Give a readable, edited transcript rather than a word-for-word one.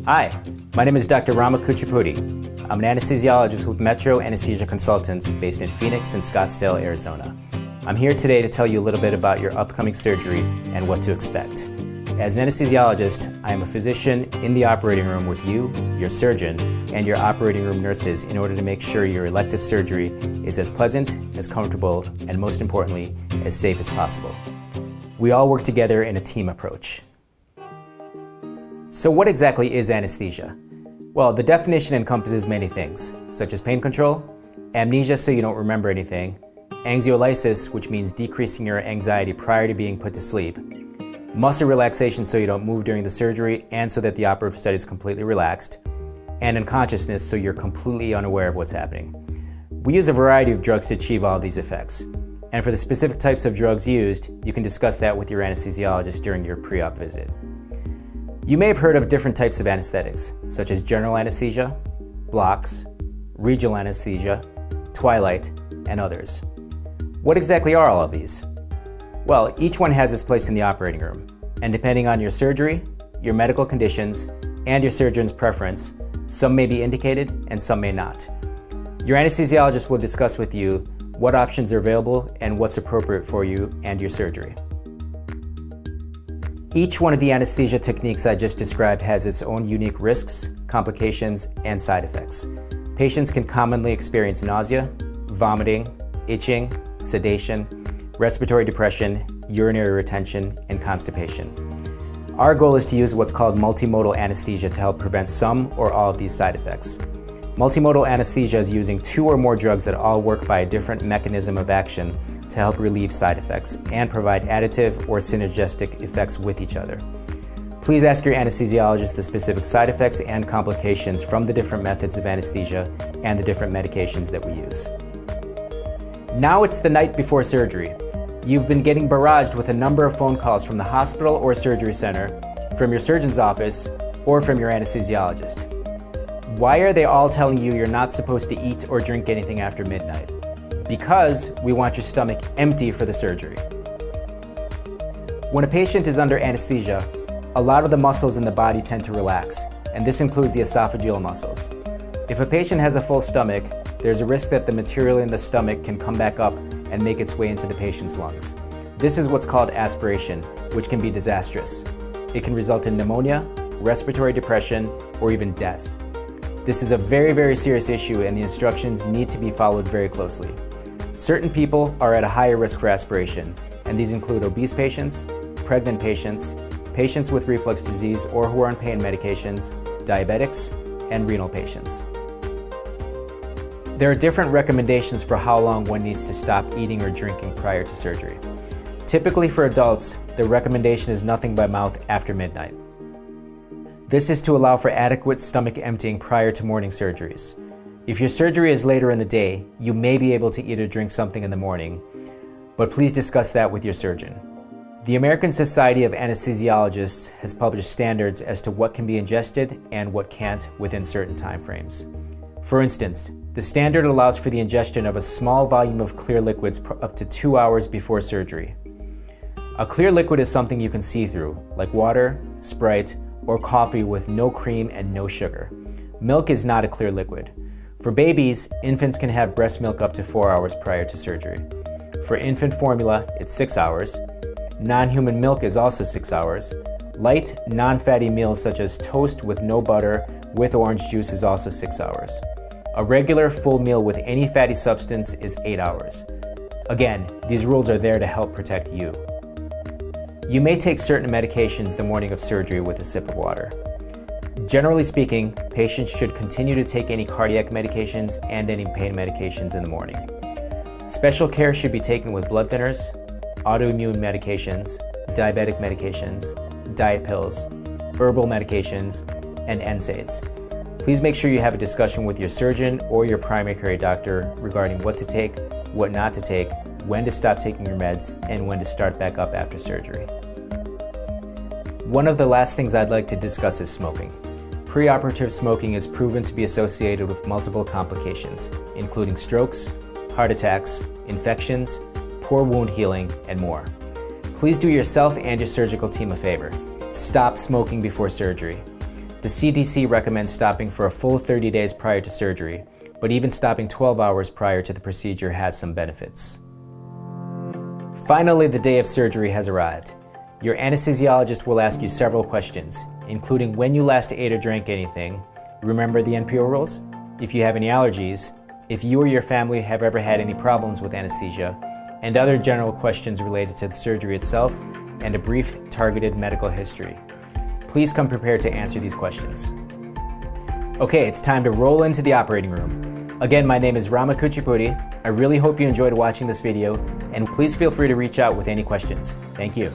Hi, my name is Dr. Rama Kuchipudi. I'm an anesthesiologist with Metro Anesthesia Consultants based in Phoenix and Scottsdale, Arizona. I'm here today to tell you a little bit about your upcoming surgery and what to expect. As an anesthesiologist, I am a physician in the operating room with you, your surgeon, and your operating room nurses in order to make sure your elective surgery is as pleasant, as comfortable, and most importantly, as safe as possible. We all work together in a team approach. So what exactly is anesthesia? Well, the definition encompasses many things, such as pain control, amnesia so you don't remember anything, anxiolysis, which means decreasing your anxiety prior to being put to sleep, muscle relaxation so you don't move during the surgery and so that the operative site is completely relaxed, and unconsciousness so you're completely unaware of what's happening. We use a variety of drugs to achieve all of these effects. And for the specific types of drugs used, you can discuss that with your anesthesiologist during your pre-op visit. You may have heard of different types of anesthetics, such as general anesthesia, blocks, regional anesthesia, twilight, and others. What exactly are all of these? Well, each one has its place in the operating room, and depending on your surgery, your medical conditions, and your surgeon's preference, some may be indicated and some may not. Your anesthesiologist will discuss with you what options are available and what's appropriate for you and your surgery. Each one of the anesthesia techniques I just described has its own unique risks, complications, and side effects. Patients can commonly experience nausea, vomiting, itching, sedation, respiratory depression, urinary retention, and constipation. Our goal is to use what's called multimodal anesthesia to help prevent some or all of these side effects. Multimodal anesthesia is using 2 or more drugs that all work by a different mechanism of action to help relieve side effects and provide additive or synergistic effects with each other. Please ask your anesthesiologist the specific side effects and complications from the different methods of anesthesia and the different medications that we use. Now it's the night before surgery. You've been getting barraged with a number of phone calls from the hospital or surgery center, from your surgeon's office, or from your anesthesiologist. Why are they all telling you you're not supposed to eat or drink anything after midnight? Because we want your stomach empty for the surgery. When a patient is under anesthesia, a lot of the muscles in the body tend to relax, and this includes the esophageal muscles. If a patient has a full stomach, there's a risk that the material in the stomach can come back up and make its way into the patient's lungs. This is what's called aspiration, which can be disastrous. It can result in pneumonia, respiratory depression, or even death. This is a very, very serious issue and the instructions need to be followed very closely. Certain people are at a higher risk for aspiration, and these include obese patients, pregnant patients, patients with reflux disease or who are on pain medications, diabetics, and renal patients. There are different recommendations for how long one needs to stop eating or drinking prior to surgery. Typically for adults, the recommendation is nothing by mouth after midnight. This is to allow for adequate stomach emptying prior to morning surgeries. If your surgery is later in the day, you may be able to eat or drink something in the morning, but please discuss that with your surgeon. The American Society of Anesthesiologists has published standards as to what can be ingested and what can't within certain time frames. For instance, the standard allows for the ingestion of a small volume of clear liquids up to 2 hours before surgery. A clear liquid is something you can see through, like water, Sprite, or coffee with no cream and no sugar. Milk is not a clear liquid. For babies, infants can have breast milk up to 4 hours prior to surgery. For infant formula, it's 6 hours. Non-human milk is also 6 hours. Light, non-fatty meals such as toast with no butter with orange juice is also 6 hours. A regular full meal with any fatty substance is 8 hours. Again, these rules are there to help protect you. You may take certain medications the morning of surgery with a sip of water. Generally speaking, patients should continue to take any cardiac medications and any pain medications in the morning. Special care should be taken with blood thinners, autoimmune medications, diabetic medications, diet pills, herbal medications, and NSAIDs. Please make sure you have a discussion with your surgeon or your primary care doctor regarding what to take, what not to take, when to stop taking your meds, and when to start back up after surgery. One of the last things I'd like to discuss is smoking. Preoperative smoking is proven to be associated with multiple complications, including strokes, heart attacks, infections, poor wound healing, and more. Please do yourself and your surgical team a favor. Stop smoking before surgery. The The CDC recommends stopping for a full 30 days prior to surgery, but even stopping 12 hours prior to the procedure has some benefits. Finally, the day of surgery has arrived. Your anesthesiologist will ask you several questions, including when you last ate or drank anything, remember the NPO rules, if you have any allergies, if you or your family have ever had any problems with anesthesia, and other general questions related to the surgery itself, and a brief targeted medical history. Please come prepared to answer these questions. Okay, it's time to roll into the operating room. Again, my name is Rama Kuchipudi. I really hope you enjoyed watching this video, and please feel free to reach out with any questions. Thank you.